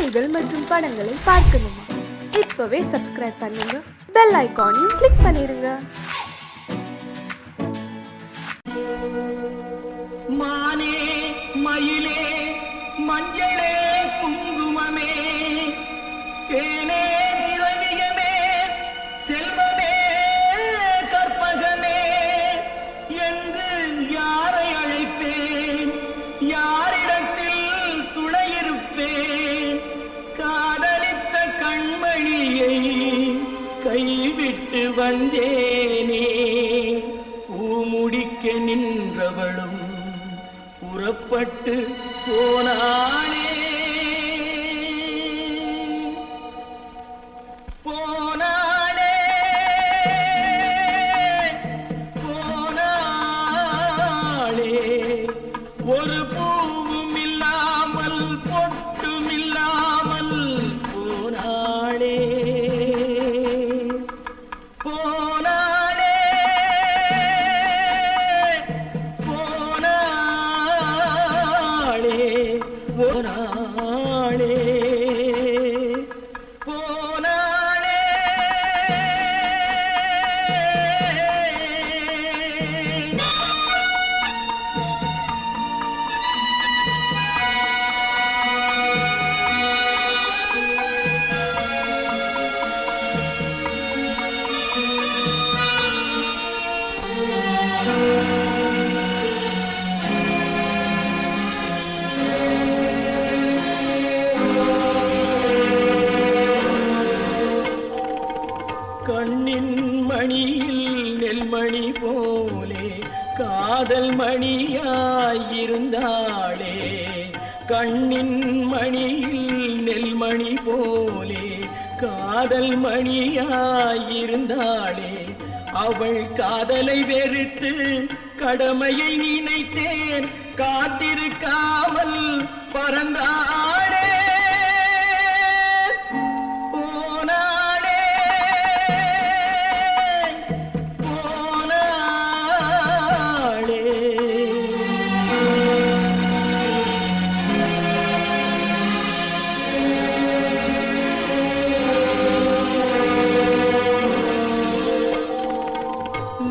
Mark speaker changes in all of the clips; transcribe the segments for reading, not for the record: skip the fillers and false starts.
Speaker 1: செய்திகள் மற்றும் படங்களை பார்க்கணுமா? இப்பவே சப்ஸ்கிரைப் பண்ணுங்க, பெல் ஐகானையும் கிளிக் பண்ணிருங்க.
Speaker 2: மானே மயிலே மஞ்சளே குங்குமமே தேனே திரவியமே செல்வமே கற்பகமே என்று யாரை அழைப்பேன்? யாரிடத்தில் துணையிருப்பேன்? காதலித்த கண்மணியை கைவிட்டு வந்தேனே. பூமுடிக்க நின்றவளும் புறப்பட்டு போனானே. போனானே போனானே ஒரு பூவும் இல்லாமல் பொட்டும் இல்லாமல் போனானே. போனானே போனானே போனானே போனானே. கண்ணின் மணியில் நெல்மணி போலே காதல் மணியாயிருந்தாளே. கண்ணின் மணியில் நெல்மணி போலே காதல் மணியாயிருந்தாளே. அவள் காதலை வெறுத்து கடமையை நினைத்தேன், காத்திருக்காமல் பறந்தாளே.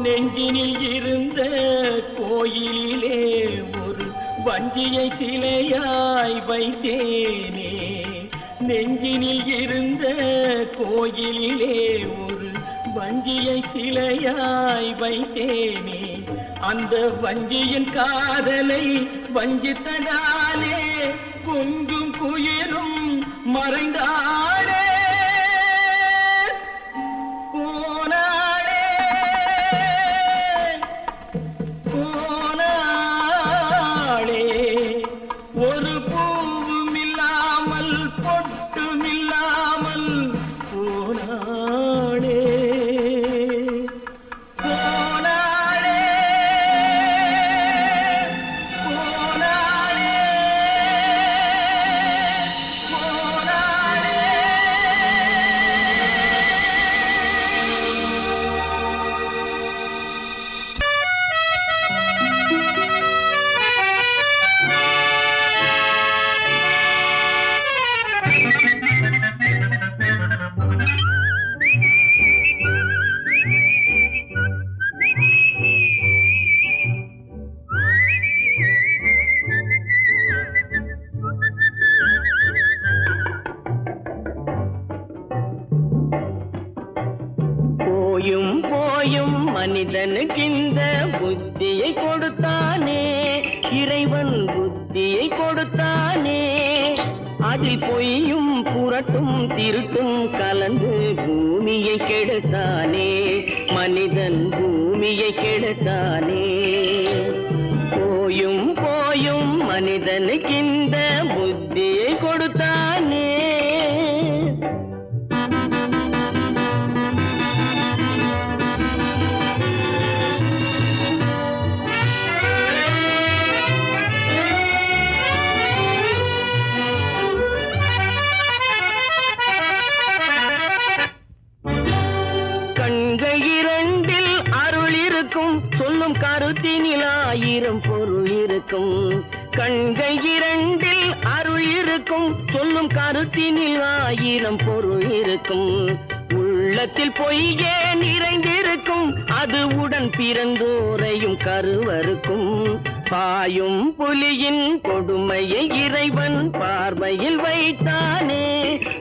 Speaker 2: நெஞ்சினில் இருந்த கோயிலிலே ஒரு வஞ்சியை சிலையாய் வைத்தேனே. நெஞ்சினில் இருந்த கோயிலிலே ஒரு வஞ்சியை சிலையாய் வைத்தேனே. அந்த வஞ்சியின் காதலை வஞ்சித்ததாலே கொஞ்சம் குயிலும் மறைந்தாளே. ஒரு பூவும் இல்லாமல் பொட்டும் இல்லாமல் போனாளே. போனாளே போனாளே போனாளே. போயும் போயும் மனிதனுக்கு இந்த புத்தியை கொடுத்தானே. இறைவன் புத்தியை கொடுத்தானே. அதில் பொய்யும் புரட்டும் திருட்டும் கலந்து பூமியை கெடுத்தானே. மனிதன் பூமியை கெடுத்தானே. போயும் போயும் மனிதனுக்கு இந்த புத்தியை கொடுத்தானே. கண்கள் இரண்டில் அருள் இருக்கும், சொல்லும் கருத்தினில் ஆயிரம் பொருள் இருக்கும். கண்கள் இரண்டில் அருள் இருக்கும், சொல்லும் கருத்தினில் ஆயிரம் பொருள் இருக்கும். உள்ளத்தில் பொய்யே நிறைந்திருக்கும், அது உடன் பிறந்தோரையும் கருவருக்கும். பாயும் புலியின் கொடுமையை இறைவன் பார்வையில் வைத்தானே,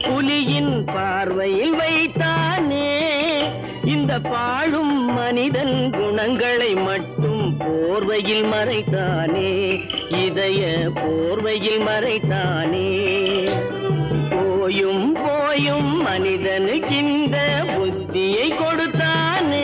Speaker 2: புலியின் பார்வையில் வைத்தானே. இந்த பாழும் மனிதன் குணங்களை மட்டும் போர்வையில் மறைத்தானே, இதய போர்வையில் மறைத்தானே. போயும் போயும் மனிதனுக்கு இந்த புத்தியை கொடுத்தானே.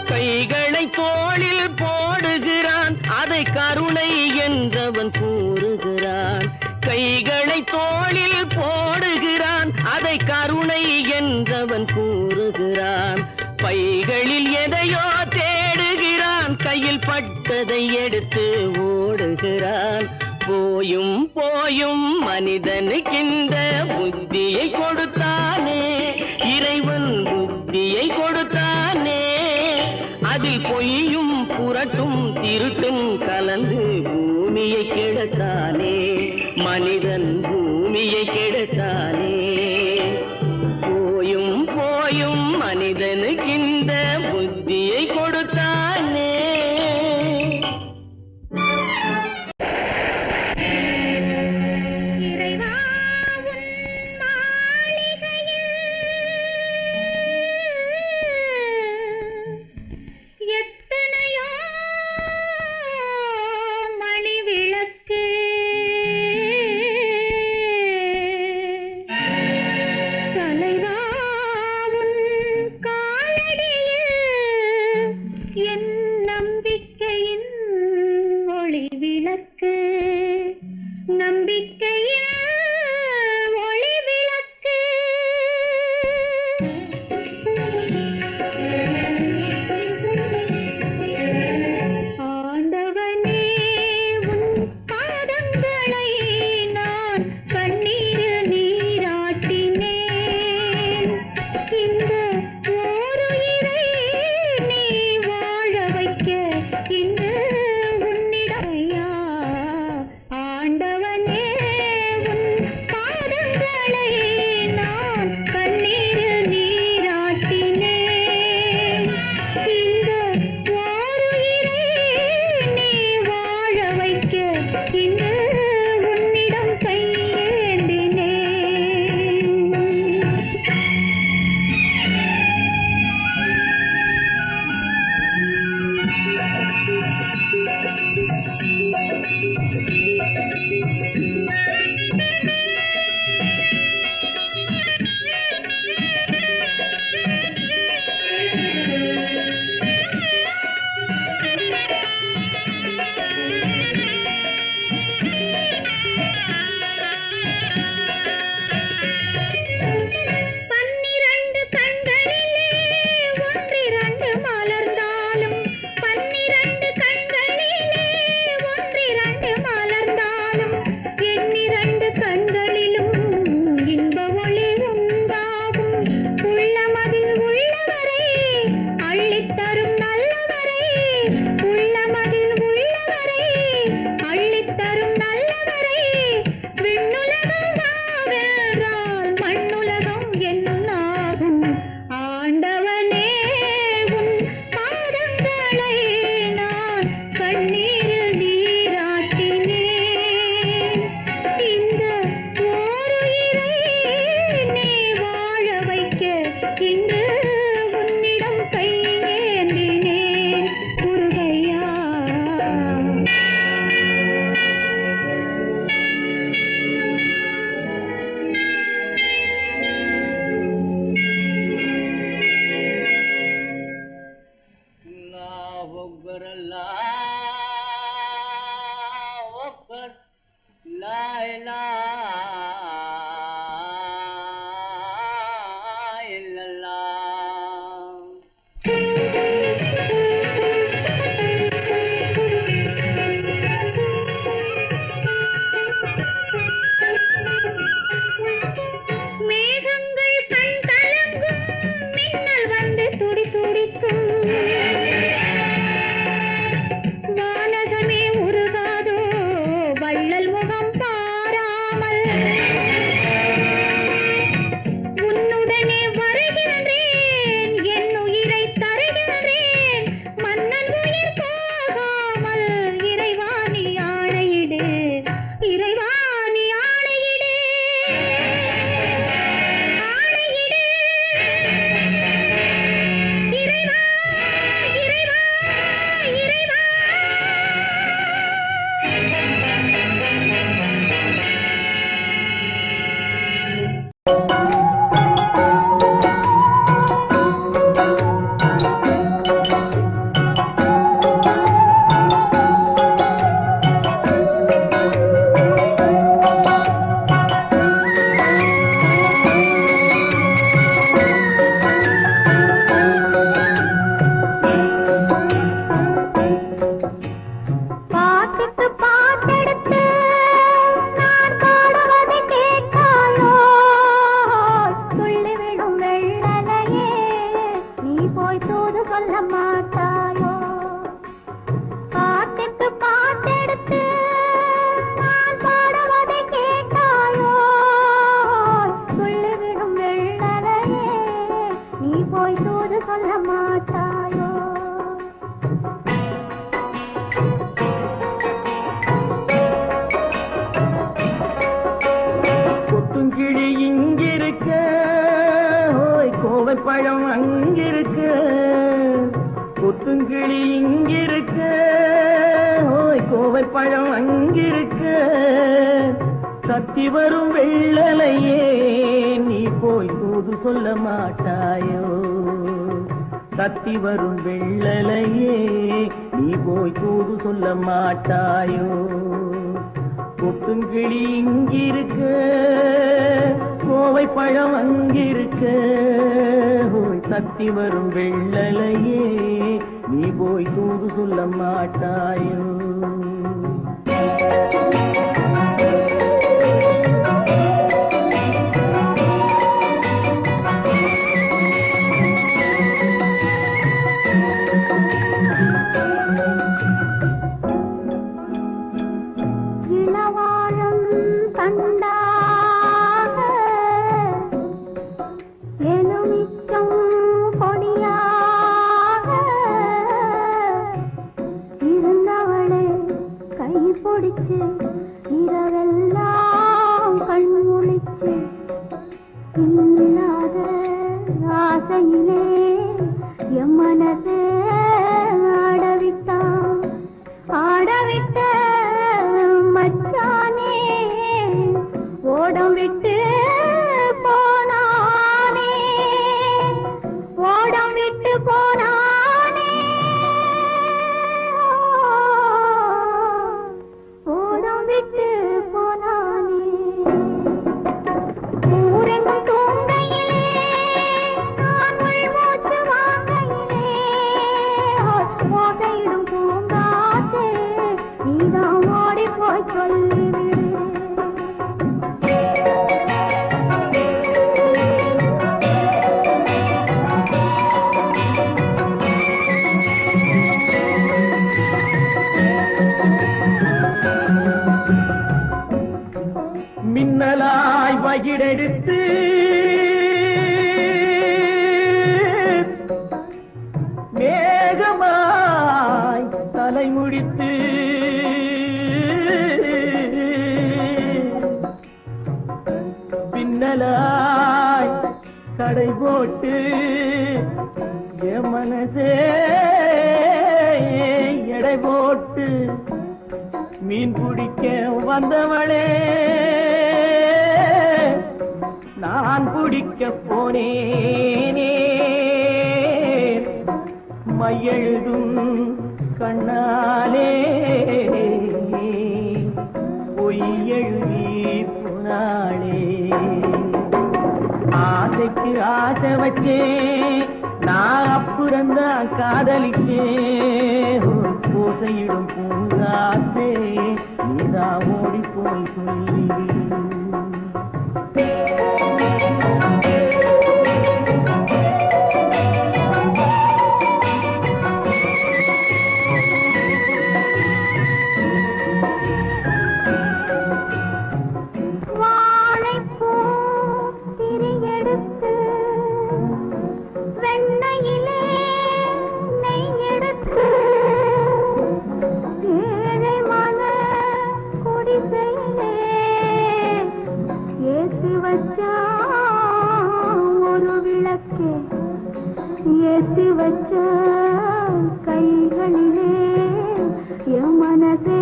Speaker 2: கைகளை தோளில் போடுகிறான், அதை கருணை என்றவன் கூறுகிறான். கைகளை தோளில் போடுகிறான், அதை கருணை என்றவன் கூறுகிறான். பைகளில் எதையோ தேடுகிறான், கையில் பட்டதை எடுத்து ஓடுகிறான். போயும் போயும் மனிதனுக்கின்ற புத்தியை கொடுத்தானே, இறைவன் புத்தியை கொடுத்தானே. அதில் பொய்யும் புரட்டும் திருட்டும் கலந்து பூமியை கெடுத்தானே, மனிதன் பூமியை கெடுத்தானே. போயும் போயும் மனிதனுக்கின்ற புத்தியை கொடுத்தானே. கொத்துங்கிளி இங்கிருக்க, ஓய் கோவை பழம் அங்கிருக்க. கொத்துங்கிளி இங்கிருக்க, ஓய் கோவை பழம் அங்கிருக்க. தத்தி வரும் வெள்ளலையே நீ போய் தூது சொல்ல மாட்டாயோ. தத்தி வரும் வெள்ளலையே நீ போய் தூது சொல்ல மாட்டாயோ. கொத்துங்கிளி இங்கிருக்க, கோவை பழம் அங்கிருக்க. ஓய் தத்தி வரும் வெள்ளலையே நீ போய் தூது சொல்ல மாட்டாயோ.
Speaker 3: இரவெல்லாம் கண்முழிச்சு இல்லாத ஆசையிலே என் மனசே ஆடவிட்டான். ஆடவிட்ட மச்சானே ஓடம் விட்டு போனானே. ஓடம் விட்டு போனானே. ஓடம் விட்டு போனானே. ஊரெங்கும் தூங்கையிலே நான் உள்மூச்சு வாங்கையிலே ஓசையிடும் பூங்காற்றே நீதான் ஓடி போய் சொல்லிவிடு.
Speaker 2: மின்னலாய் வகிடெடுத்து மேகமாய் தலைமுடித்து பின்னலாய் தடை போட்டு என் மனசே எடை போட்டு மீன் பிடிக்க வந்தவளே நான் பிடிக்க போனேனே. மையெழுதும் கண்ணாலே பொய் எழுதி போனாளே. ஆசைக்கு ஆசை வச்சே நான் அப்புறந்தான் காதலிச்சே. ஓசையிடும் பூங்காற்றே நீதா ஓடி போய் சொல்லிவிடு. ஒரு விளக்கே ஏற்றி வச்ச கைகளிலே என் மனசே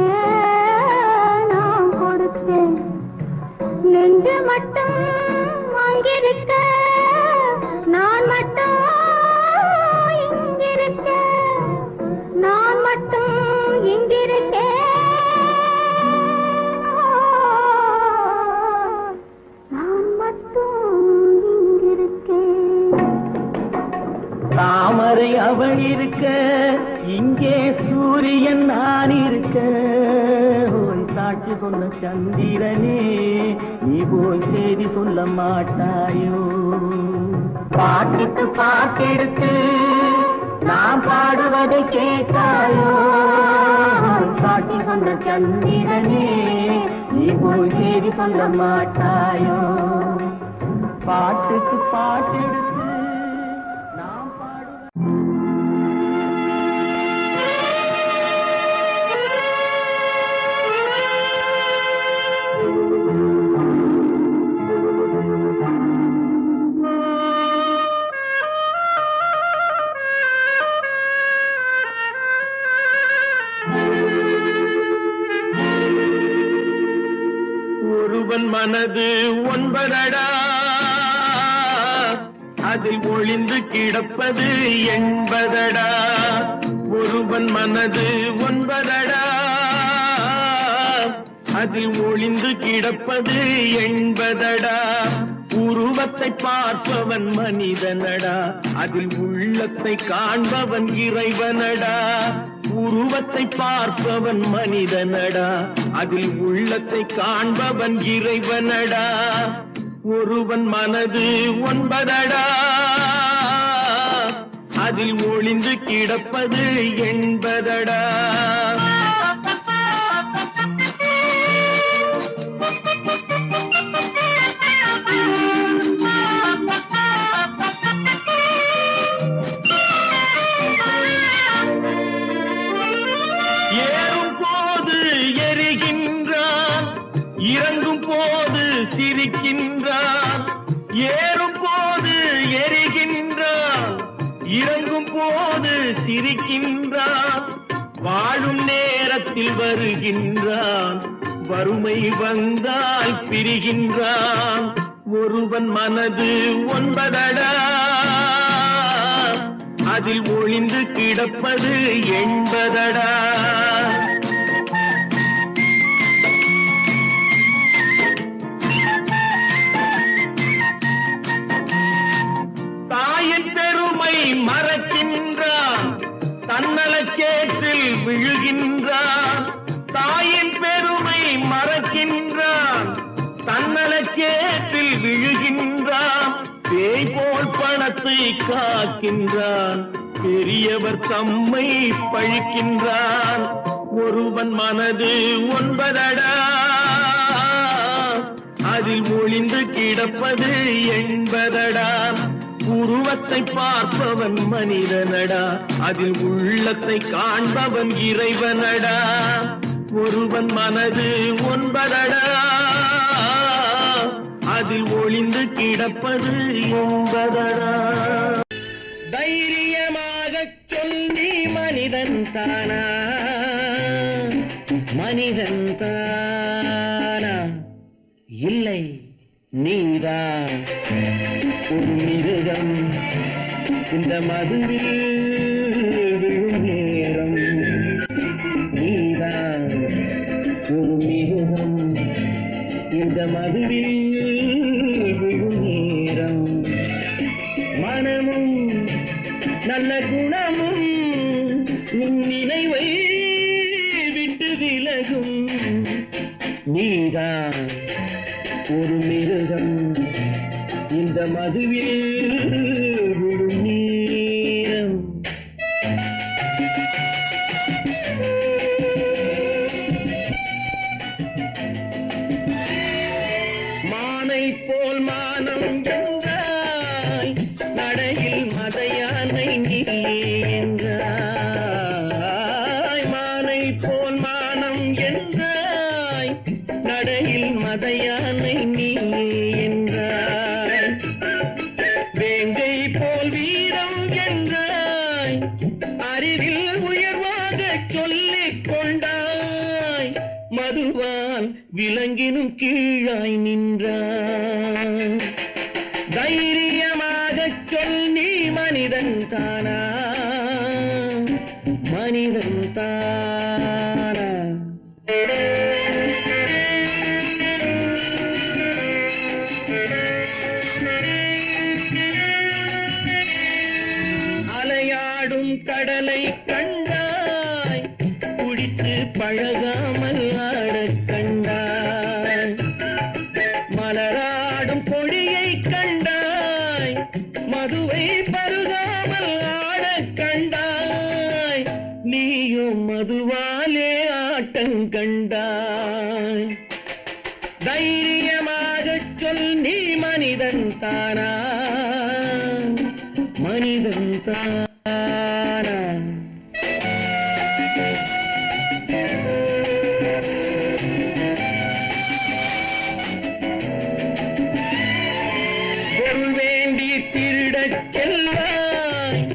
Speaker 2: நான் கொடுத்தேன். நெஞ்சு மட்டும் அங்கிருக்க நான் மட்டும் இங்கிருக்க. நான் மட்டும் இங்கிருக்கேன். தாமரை அவள் இருக்க இங்கே சூரியன் நான் இருக்க. ஓய் சாட்சி சொன்ன சந்திரனே நீ போய் செய்தி சொல்ல மாட்டாயோ. பாட்டுக்கு பாட்டெடுத்து நான் பாடுவதை கேட்டாயோ. சாட்சி சொன்ன சந்திரனே நீ போய் செய்தி சொல்ல மாட்டாயோ. பாட்டுக்கு பாட்டெடுத்து
Speaker 4: ஒருவன் மனது ஒன்பதடா, அதில் ஒளிந்து கிடப்பது எண்பதடா. ஒருவன் மனது ஒன்பதடா, அதில் ஒளிந்து கிடப்பது எண்பதடா. உருவத்தை பார்ப்பவன் மனிதனடா, அதில் உள்ளத்தை காண்பவன் இறைவனடா. உருவத்தை பார்ப்பவன் மனிதனடா, அதில் உள்ளத்தை காண்பவன் இறைவனடா. ஒருவன் மனது ஒன்பதடா, அதில் ஒளிந்து கிடப்பது எண்பதடா. ஏறும் போது எரிகின்றான், இறங்கும் போது சிரிக்கின்றான். ஏறும் போது எரிகின்றான், இறங்கும் போது சிரிக்கின்றான். வாழும் நேரத்தில் வருகின்றான், வறுமை வந்தால் பிரிகின்றான். ஒருவன் மனது ஒன்பதடா, அதில் ஒளிந்து கிடப்பது எண்பதடா. தாயின் பெருமை மறக்கின்றான், தன்னலச்சேற்றில் விழுகின்றான். தாயின் பெருமை மறக்கின்றான், தன்னலச்சேற்றில் விழுகின்றான். பேய் போல் பணத்தை காக்கின்றான், பெரியவர் தம்மை பழிக்கின்றான். ஒருவன் மனது ஒன்பதடா, அதில் ஒளிந்து கிடப்பது எண்பதடா. உருவத்தை பார்ப்பவன் மனிதனடா, அதில் உள்ளத்தை காண்பவன் இறைவனடா. ஒருவன் மனது ஒன்பதடா, அதில் ஒளிந்து கிடப்பது எண்பதடா.
Speaker 5: தைரியமாகச் சொல் நீ மனிதன் தானா, மனிதன் தானா? இல்லை, நீதான் ஒரு மிருகம். இந்த மதுவில் விழும் நேரம் நீதான் ஒரு மிருகம். இந்த மதுவில் விழும் நேரம் மனமும் நல்ல குணமும் உன் நினைவை விட்டு விலகும். நீதான் ஒரு மிருகம். இந்த மதுவில் விழும் நேரம் மானை போல் மானம் என்றாய், நடையில் மதையானை நீ என்றாய். மானை போல் மானம் என்றாய், நடையில் மதையானை நீ என்றாய். வேங்கை போல் வீரம் என்றாய், அறிவில் உயர்வாகச் சொல்லிக் கொண்டாய். மதுவால் விலங்கினும் கீழாய் நின்றாய். தைரியமாகச் சொல் நீ மனிதன் தானா, மனிதன் தானா? அலையாடும் கடலை கண்டாய், குடித்து பழகாமல் ஆடக் கண்டாய். மலராடும் கொடியை கண்டாய், மதுவை பருகாமல் ஆடக் கண்டாய். நீயும் மதுவாலே ஆட்டம் கண்டாய். தைரியமாகச் சொல் நீ மனிதன் தானா, மனிதன் தானா? பொருள் வேண்டி திருடச் செல்வாய்,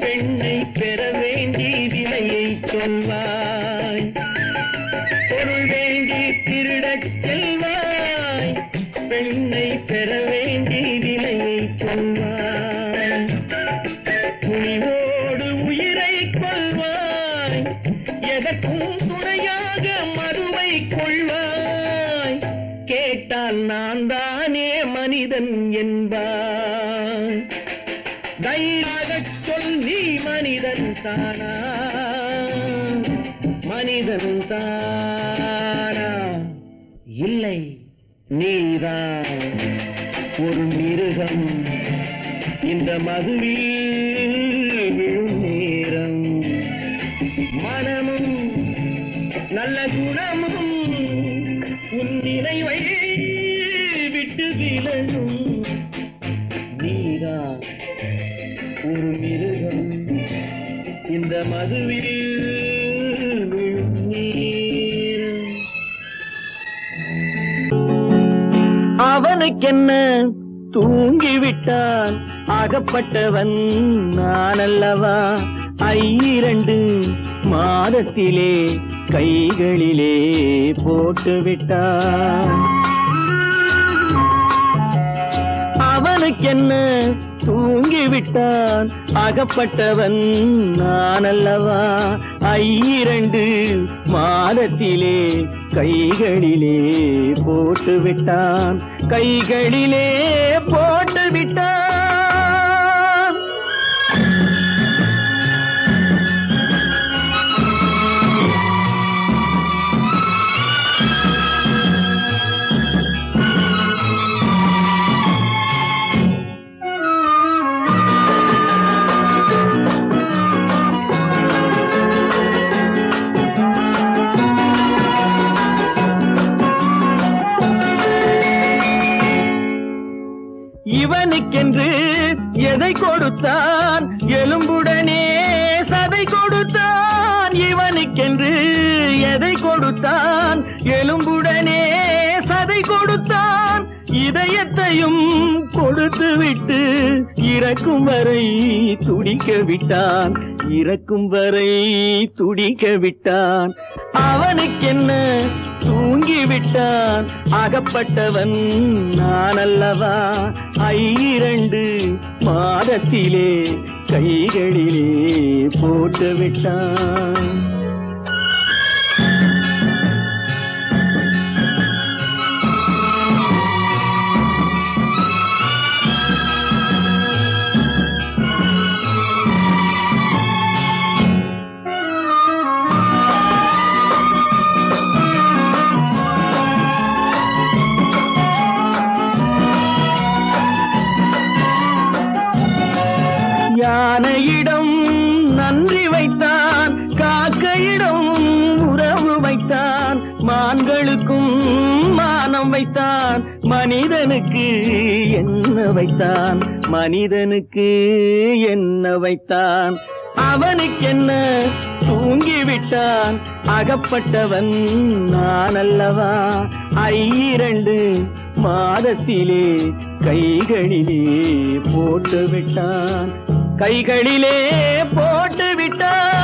Speaker 5: பெண்ணை பெற வேண்டி விலையை சொல்வாய். பொருள் வேண்டி திருடச் செல்வாய், பெற வேண்டி விலையை கொள்வாய். துணிவோடு உயிரை கொள்வாய், எதற்கும் துணையாக மறுவை கொள்வாய். கேட்டால் நான் தானே மனிதன் என்பாய். தைரியமாகச் சொல், நீ மனிதன் தானா? மனிதன் தானா? இல்லை, நீதான் ஒரு மிருகம். இந்த மதுவில் விழும் நேரம் மனமும் நல்ல குணமும் உன் நினைவை விட்டு விலகும். நீதான் ஒரு மிருகம். இந்த மதுவில் விழும் நேரம். அவனுக்கென்ன தூங்கிவிட்டான், அகப்பட்டவன் நான் அல்லவா? 2 மாதத்திலே கைகளிலே போட்டுவிட்டான். அவனுக்கென்ன தூங்கிவிட்டான், அகப்பட்டவன் நான் அல்லவா? 2 மாதத்திலே கைகளிலே போட்டுவிட்டான். கைகளிலே போட்டுவிட்டான். இவனுக்கென்று எதை கொடுத்தான், எலும்புடனே சதை கொடுத்தான். இவனுக்கென்று எதை கொடுத்தான், எலும்புடனே சதை கொடுத்தான். இதயத்தையும் கொடுத்து விட்டு இறக்கும் வரை துடிக்க விட்டான். இறக்கும் வரை துடிக்க விட்டான். அவனுக்கென்ன தூங்கிவிட்டான், அகப்பட்டவன் நான் அல்லவா? 2 மாதத்திலே கைகளிலே போட்டுவிட்டான். யானையிடம் நன்றி வைத்தான், காக்கையிடம் உறவு வைத்தான். மான்களுக்கும் மானம் வைத்தான், மனிதனுக்கு என்ன வைத்தான்? மனிதனுக்கு என்ன வைத்தான்? அவனுக்கென்ன தூங்கிவிட்டான், அகப்பட்டவன் நான் அல்லவா? 2 மாதத்திலே கைகளிலே போட்டுவிட்டான். கைகளிலே போட்டுவிட்டான்.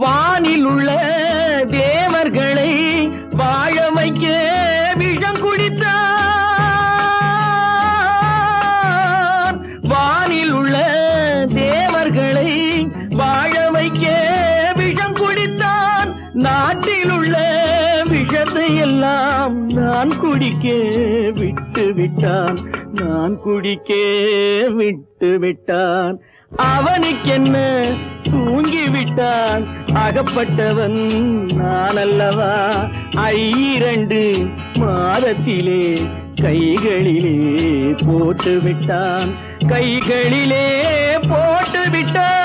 Speaker 5: வானில் உள்ள தேவர்களை வாழ வைக்க விஷம் குடித்தான். வானில் உள்ள தேவர்களை வாழ வைக்க விஷம் குடித்தான். நாட்டில் உள்ள விஷத்தை எல்லாம் நான் குடிக்க விட்டு விட்டான். நான் குடிக்க விட்டு விட்டான். அவனுக்கென்ன தூங்கிவிட்டான், அகப்பட்டவன் நான் அல்லவா? 2 மாதத்திலே கைகளிலே போட்டுவிட்டான். கைகளிலே போட்டுவிட்டான்.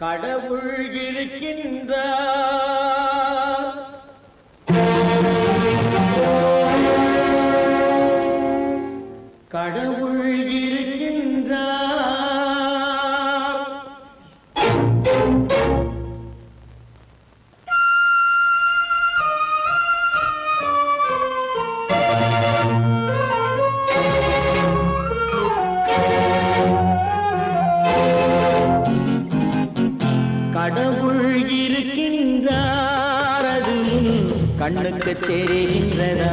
Speaker 4: கடவுள் இருக்கின்றார். கடவுள் இருக்கின்றார். கடவுள் இருக்கின்றார், அது கண்ணுக்கு தெரிகின்றதா?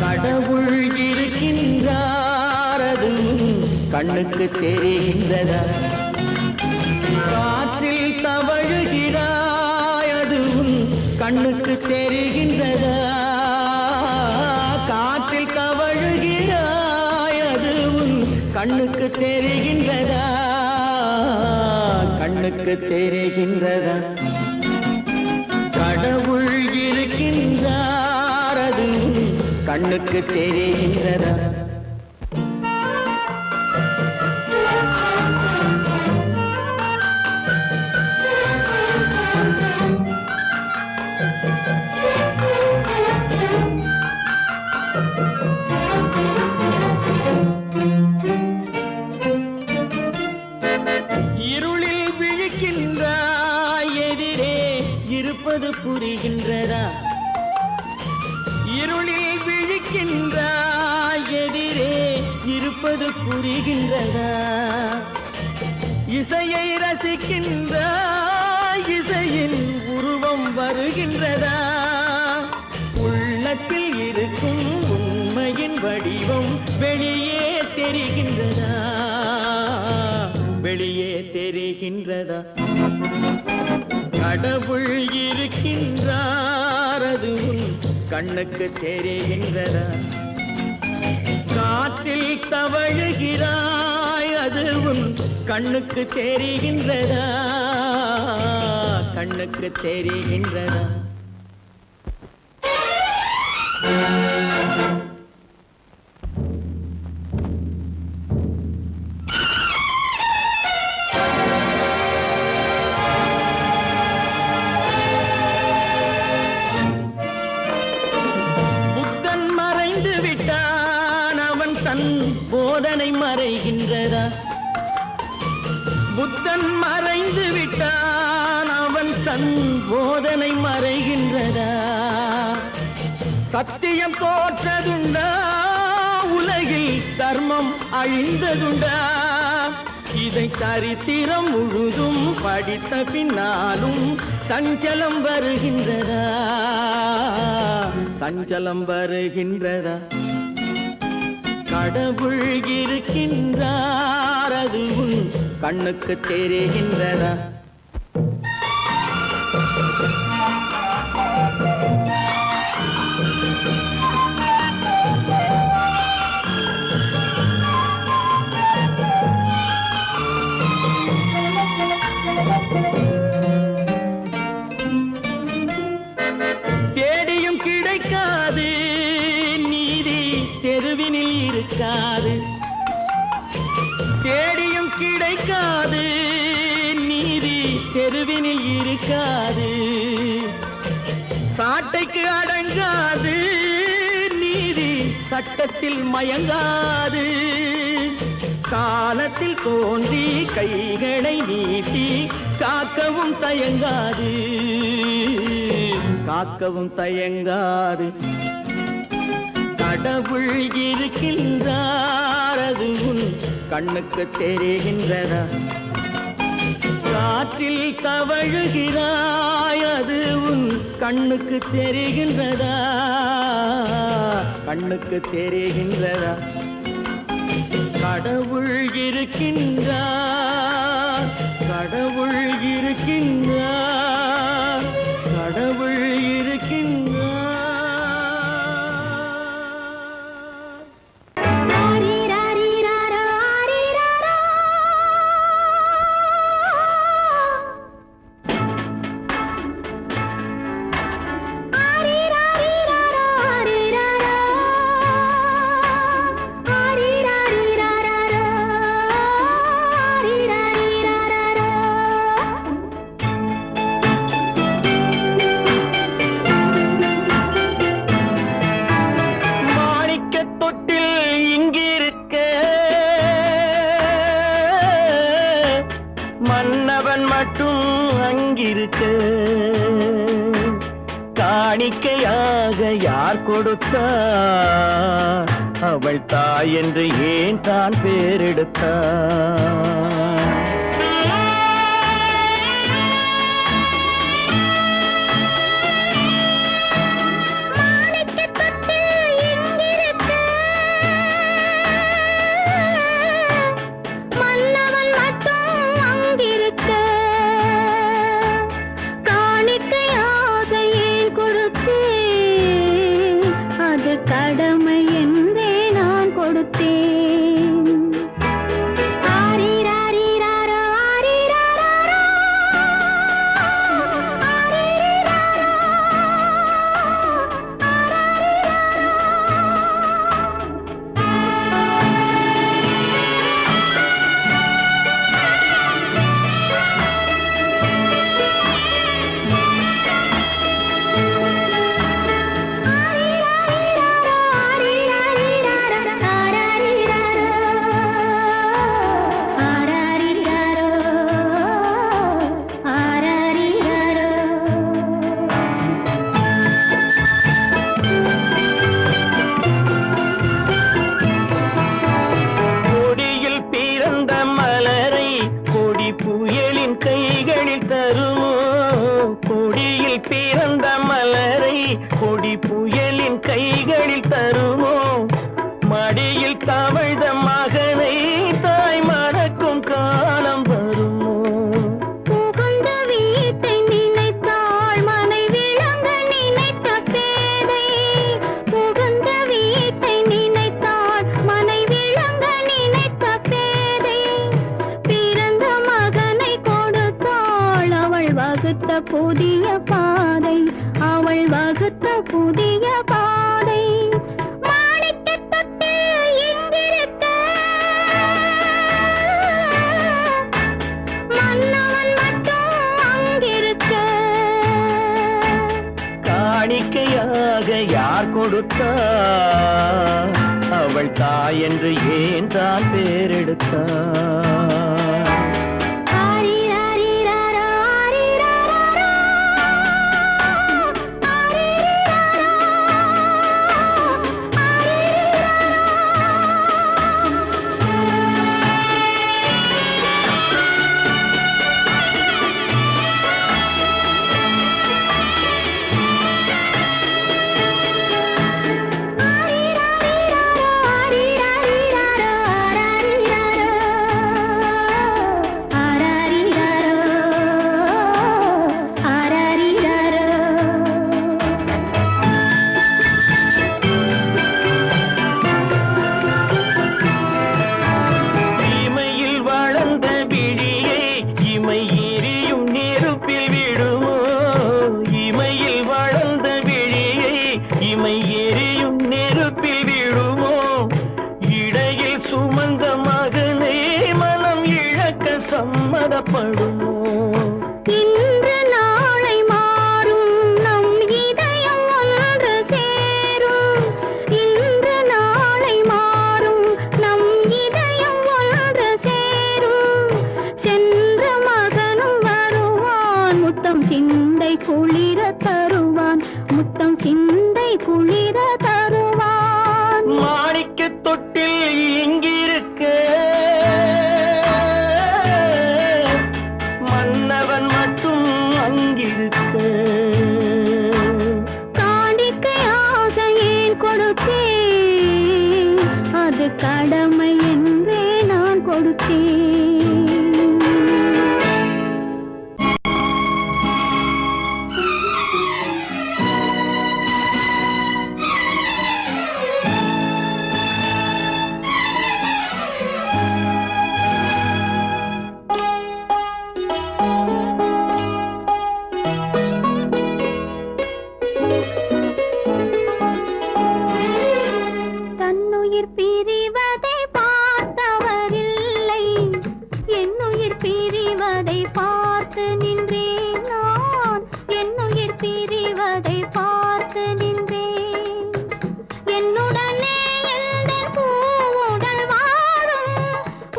Speaker 4: கடவுள் இருக்கின்றார், அது கண்ணுக்கு தெரிகின்றதா? காற்றில் தவழுகிறாய், அது கண்ணுக்கு தெரிகின்றதா? காற்றில் தவழுகிறாய், அது கண்ணுக்கு தெரிகின்றதா? கண்ணுக்கு தெரிகின்றதா? கடவுள் இருக்கின்றார், அது கண்ணுக்கு தெரிகின்றதா? இருளில் விழிக்கின்றாய், எதிரே இருப்பது புரிகின்றதா? இருளில் விழிக்கின்றாய், எதிரே இருப்பது புரிகின்றதா? இசையை ரசிக்கின்றாய், இசையின் உருவம் வருகின்றதா? உள்ளத்தில் இருக்கும் உண்மையின் வடிவம் வெளியே தெரிகின்றதா? வெளியே தெரிகின்றதா? கடவுள் இருக்கின்றார், அது கண்ணுக்கு தெரிகின்றதா? காற்றில் தவழுகிறாய், அது கண்ணுக்கு தெரிகின்றதா? கண்ணுக்கு தெரிகின்றதா? புத்தன் மறைந்து விட்டான், அவன் தன் போதனை மறைகின்றதா? புத்தன் மறைந்து விட்டான், அவன் தன் போதனை மறைகின்றதா? சத்தியம் தோற்றதுண்டா? உலகில் தர்மம் அழிந்ததுண்டா? இதை சரித்திரம் முழுதும் படித்த பின்னாலும் சஞ்சலம் வருகின்றதா? சஞ்சலம் வருகின்றதா? கடவுள் இருக்கின்றார், அது கண்ணுக்கு தெரிகின்றதா? தேடியும் கிடைக்காது நீதி, தெருவினில் இருக்காது. தேடியும் கிடைக்காது நீதி, தெருவினில் இருக்காது. சாட்டைக்கு அடங்காது நீதி, சட்டத்தில் மயங்காது. காலத்தில் தோன்றி கைகளை நீட்டி காக்கவும் தயங்காது. காக்கவும் தயங்காது. கடவுள் இருக்கின்றார், அது கண்ணுக்கு தெரிகின்றதா? காற்றில் தவழுகிறாய், அது கண்ணுக்கு தெரிகின்றதா? கண்ணுக்கு தெரிகின்றதா? கடவுள் இருக்கின்றார், கடவுள் இருக்கின்றார், கடவுள் இருக்கின்றார்.
Speaker 3: ஆரி
Speaker 4: மன்னவன் மட்டும் அங்கிருக்க காணிக்கையாக யார் கொடுத்தா அவள் தாய் என்று ஏன் தான் பேரெடுத்தா
Speaker 3: கடமை என்றே நான் கொடுத்தேன். ஆரிராரிராரோ, ஆரிராராரோ, ஆரிராரோ,
Speaker 4: கொடியில் பிறந்த மலரை கொடி புயலின் கைகளில் தருமோ கொடியில் பிறந்த மலரை கொடி புயலின் கைகளில் தருமோ மடியில் தவழ்ந்த மகனை தாய் மறக்கும் காலம் வருமோ
Speaker 3: புகுந்த வீட்டை நினைத்தாள் மனை விளங்க நினைத்த பேதை. புகுந்த வீட்டை நினைத்தாள் மனை விளங்க நினைத்த பேதை. பிறந்த மகனை கொடுத்தாள் அவள் வகுத்த புதிய பாதை. அவள் வகுத்த புதிய பாதை. மாணிக்கத் தொட்டில் இங்கிருக்க மன்னவன் மட்டும் அங்கிருக்க.
Speaker 4: காணிக்கையாக யார் கொடுத்தா அவள் தாய் என்று ஏன் தான் பேரெடுத்தா
Speaker 3: ஆரிராரிராரோ, ஆரிராராரோ, ஆரிராரோ,
Speaker 4: இமையில் வளர்ந்த விழியை இமை எரியும் நெருப்பில் விடுமோ இமையில் வளர்ந்த விழியை இமை எரியும் நெருப்பில் விடுமோ இடையில் சுமந்த மகனை மனம் இழக்க சம்மதப்படுமோ
Speaker 3: இன்று நாளை மாறும் நம் இதயம் ஒன்று சேரும். இன்று நாளை மாறும் நம் இதயம் ஒன்று சேரும். சென்ற மகனும் வருவான் முத்தம் சிந்தை குளிர தருவான். முத்தம் சிந்தை குளிர தருவான்.
Speaker 4: மாணிக்கத் தொட்டில் இங்கிருக்க மன்னவன் மட்டும் அங்கிருக்க
Speaker 3: காணிக்கையாக ஏன் கொடுத்தேன். அது கடமை என்றே நான் கொடுத்தேன். தன்னுயிர் பிரிவதை பார்த்தவரில்லை. என்னுயிர் பிரிவதை பார்த்து நின்றேன் நான். என்னுயிர் பிரிவதை பார்த்து நின்றேன். என்னுடனே எந்தன் பூவுடல் வாழும்.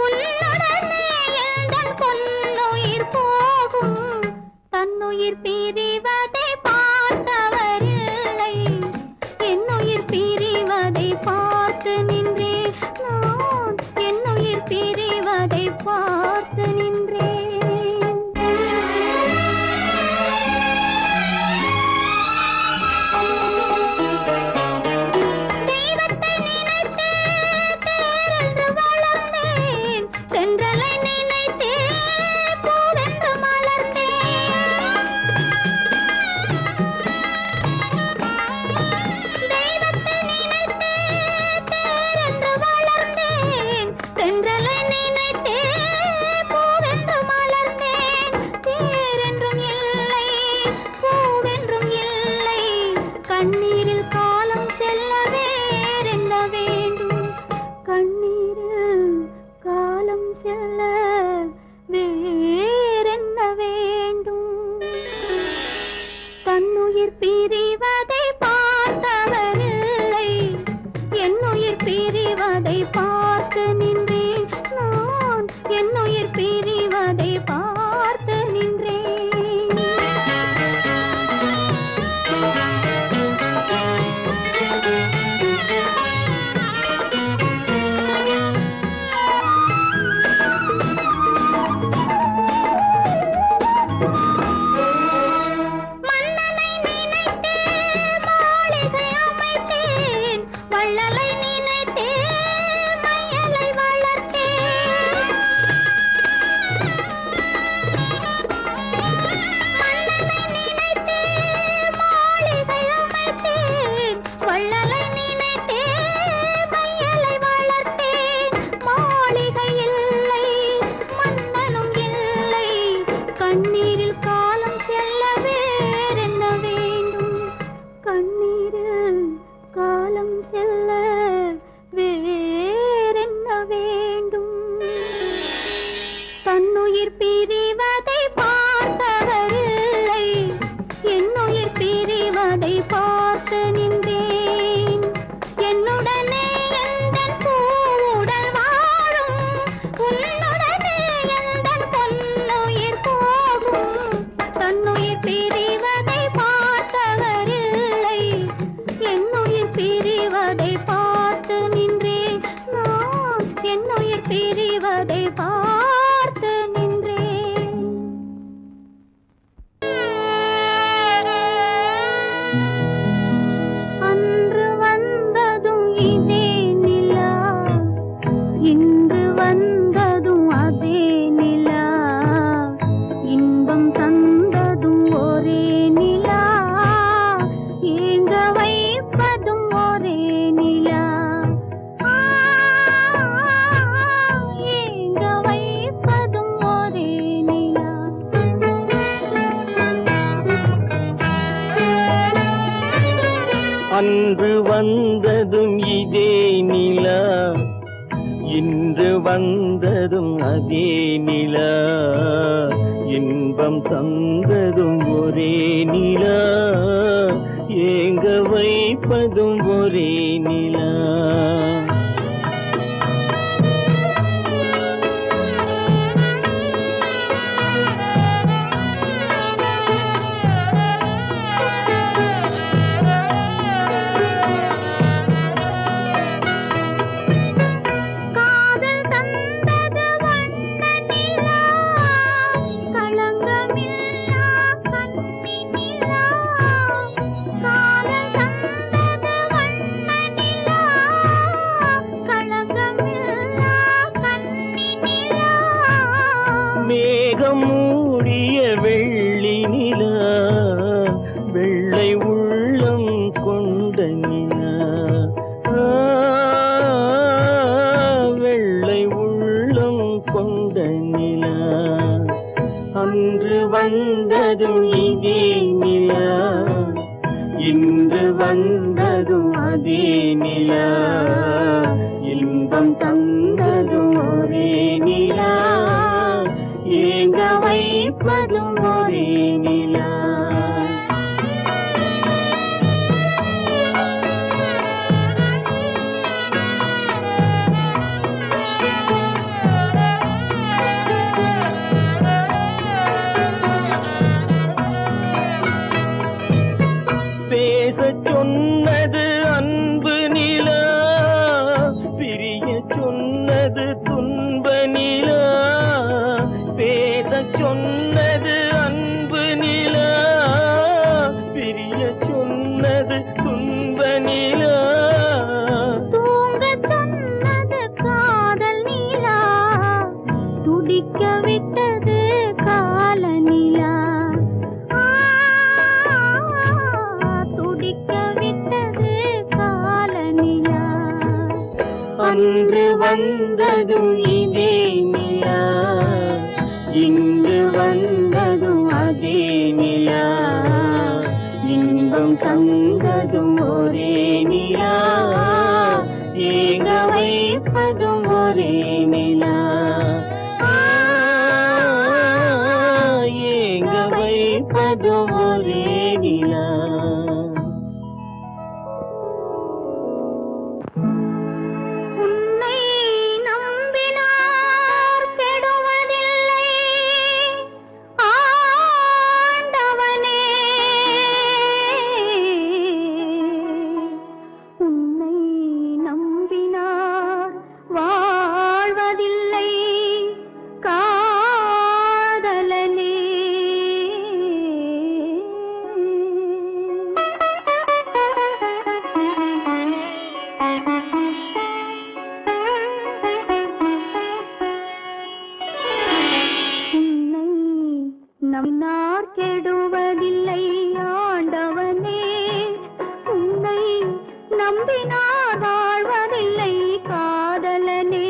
Speaker 3: உன்னுடனே எந்தன் பொன்னுயிர் என்னுயிர் பிரிவதை பார்த்தவரில்லை, என்னுயிர் பிரிவதை பார்த்து நின்றேன். என்னுடனே எந்தன் பூவுடல் வாழும், உன்னுடனே எந்தன் பொன்னுயிர் போகும். தன்னுயிர் பிரிவதை பார்த்தவரில்லை, என்னுயிர் பிரிவதை பார்த்து நின்றேன். நான் என்னுயிர் பிரிவதை பார்த்து நின்றேன். அன்று வந்ததும் இதே நிலா, இன்று வந்ததும் அதே நிலா, இன்பம் தந்ததும் ஒரே நிலா, ஏங்க வைப்பதும் ஒரே நிலா, ஏங்க வைப்பதும் ஒரே நிலா.
Speaker 4: அன்று வந்ததும் இதே நிலா, இன்று வந்ததும் அதே நிலா, இன்பம் தந்ததும் ஒரே நிலா, ஏங்க வைப்பதும் ஒரே நிலா.
Speaker 3: காதல் தந்தது வண்ண நிலா, களங்கமில்லா கன்னி நிலா. காதல் தந்தது வண்ண நிலா, களங்கமில்லா கன்னி நிலா.
Speaker 4: மேகம் மூடிய வெள்ளி நிலா, வெள்ளை உள்ளம் கொண்ட நிலா, வெள்ளை உள்ளம் கொண்ட நிலா. அன்று வந்ததும் இதே நிலா, இன்று வந்ததும் அதே நிலா, இன்பம் தந்ததும் ஒரே நிலா, ஏங்க வைப்பதும் ஒரே நிலா. பேசச் சொன்னது அன்பு நிலா, பிரிய சொன்னது துன்ப நிலா. பேசச் சொன்னது அன்பு நிலா, பிரிய சொன்னது துன்ப நிலா.
Speaker 3: தூங்கச் சொன்னது காதல் நிலா, துடிக்க விட்டது கால நிலா. துடிக்க விட்டது கால நிலா.
Speaker 4: அன்று வந்ததும் இதே நிலா, இன்று வந்ததும் அதே நிலா, இன்பம் தந்ததும் ஒரே நிலா, ஏங்க வைப்பதும் ஒரே நிலா, ஏங்க வைப்பதும் ஒரே நிலா.
Speaker 3: உன்னை நம்பினார் கெடுவதில்லை ஆண்டவனே, உன்னை நம்பினார் வாழ்வதில்லை காதலனே. உன்னை நம்பினார் கெடுவதில்லை ஆண்டவனே, உன்னை நம்பினார் வாழ்வதில்லை காதலனே.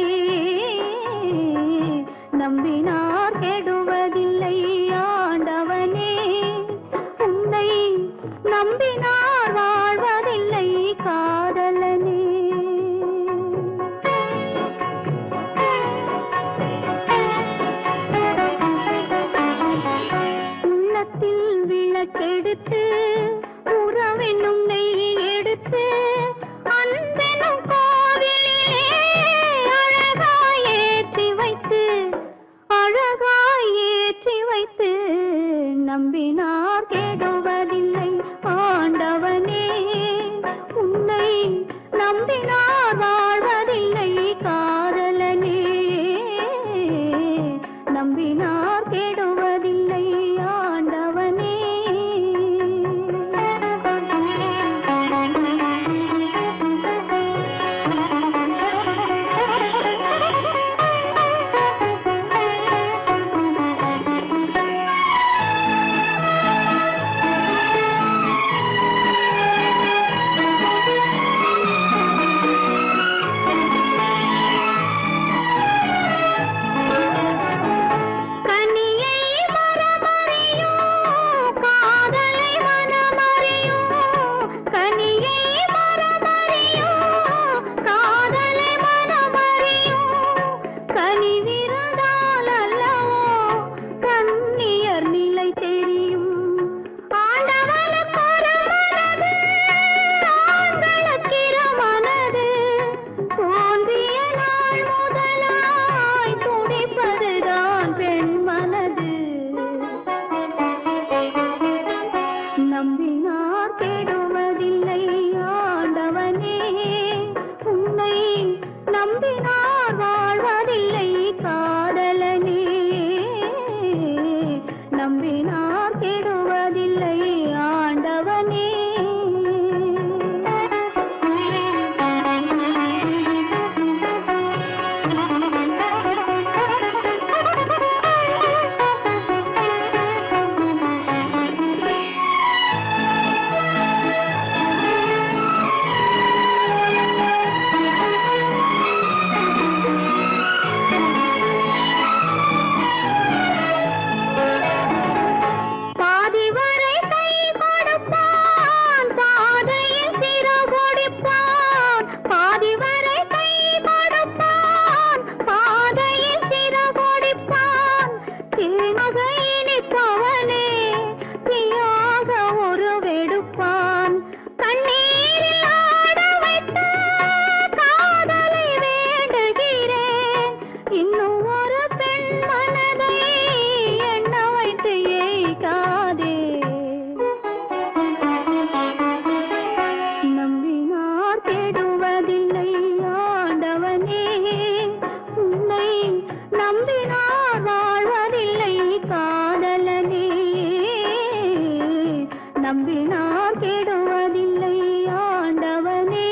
Speaker 3: நம்பினார் கெடுவதில்லை ஆண்டவனே, உன்னை நம்பினார் வாழ்வதில்லை காதலனே. நம்பினார் கெடுவதில்லை ஆண்டவனே, உன்னை நம்பினார் வாழ்வதில்லை காதலனே, நம்பினார் கெடுவதில்லை ஆண்டவனே. நம்பினார் கெடுவதில்லை ஆண்டவனே, உன்னை நம்பினார் வாழ்வதில்லை காதலனே, நம்பினார் கெடுவதில்லை ஆண்டவனே. நம்பினார் கெடுவதில்லை ஆண்டவனே.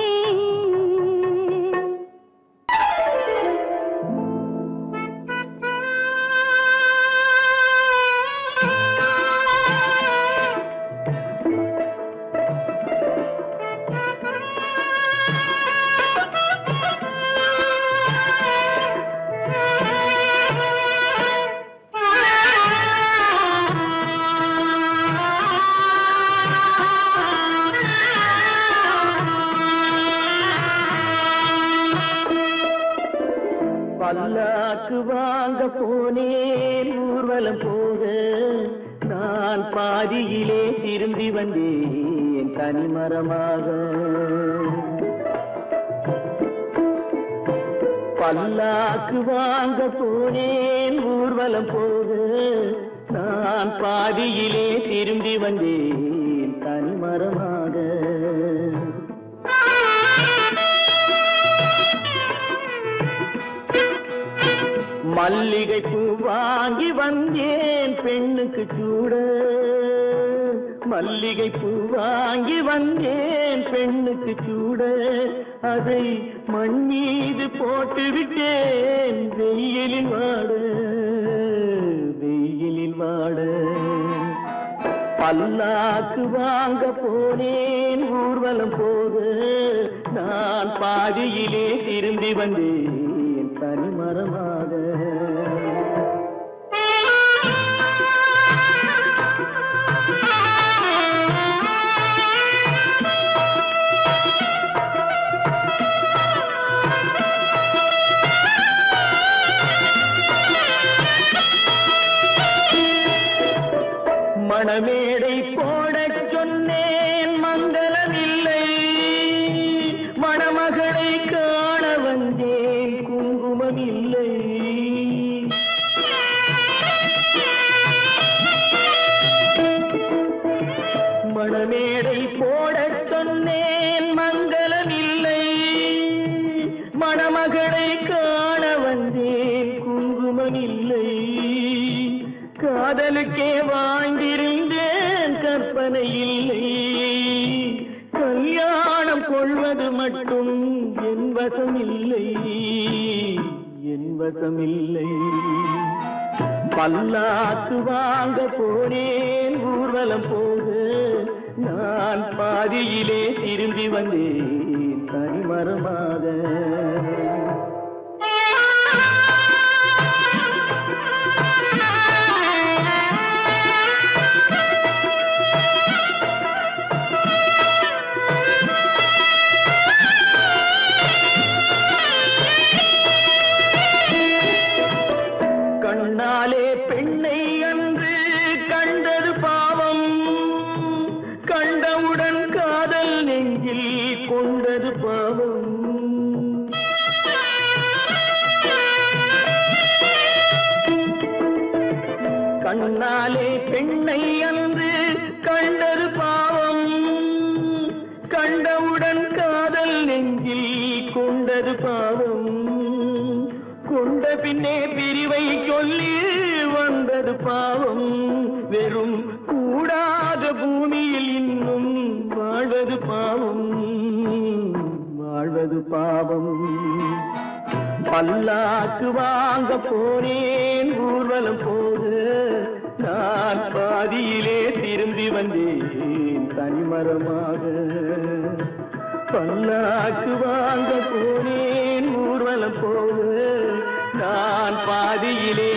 Speaker 4: பல்லாக்கு வாங்க போனேன் ஊர்வலம் போக, நான் பாதியிலே திரும்பி வந்தேன் தனிமரமாக. பல்லாக்கு வாங்க போனேன் ஊர்வலம் போக, நான் பாதியிலே திரும்பி வந்தேன் தனிமரமாக. மல்லிகை பூ வாங்கி வந்தேன் பெண்ணுக்கு சூட, மல்லிகை பூ வாங்கி வந்தேன் பெண்ணுக்கு சூட, அதை மண் மீது போட்டு விட்டேன் வெயிலில் வாட, வெயிலில் வாட. பல்லாக்கு வாங்க போனேன் ஊர்வலம் போக, நான் பாதியிலே திரும்பி வந்தேன் தனிமரமாக. மணமேடை போடச் சொன்னேன் மங்களமில்லை, மணமகளை காண வந்தேன் குங்குமமில்லை. காதலுக்கே வாழ்ந்திருந்தேன் கற்பனை இல்லை. கல்யாணம் கொள்வது மட்டும் என் வசமில்லை, என் வசமில்லை. பல்லாக்கு வாங்க போனேன் ஊர்வலம் போக, நான் பாதியிலே திரும்பி வந்தேன் தனிமரமாக. கண்ணாலே பெண்ணை அன்று கண்டது பாவம், கண்டவுடன் காதல் நெஞ்சில் கொண்டது பாவம். கண்ணாலே பெண்ணை அன்று கண்டது பாவம், கண்டவுடன் காதல் நெஞ்சில் கொண்டது பாவம். கொண்ட பின்னே பிரிவை சொல்லி வந்தது பாவம். வெறும் கூடாத பூமியில் இன்னும் வாழ்வது பாவம், வாழ்வது பாவம். பல்லாக்கு வாங்க போனேன் ஊர்வலம் போக, நான் பாதியிலே திரும்பி வந்தேன் தனிமரமாக. பல்லாக்கு வாங்க போனேன் ஊர்வலம் போக, நான் பாதியிலே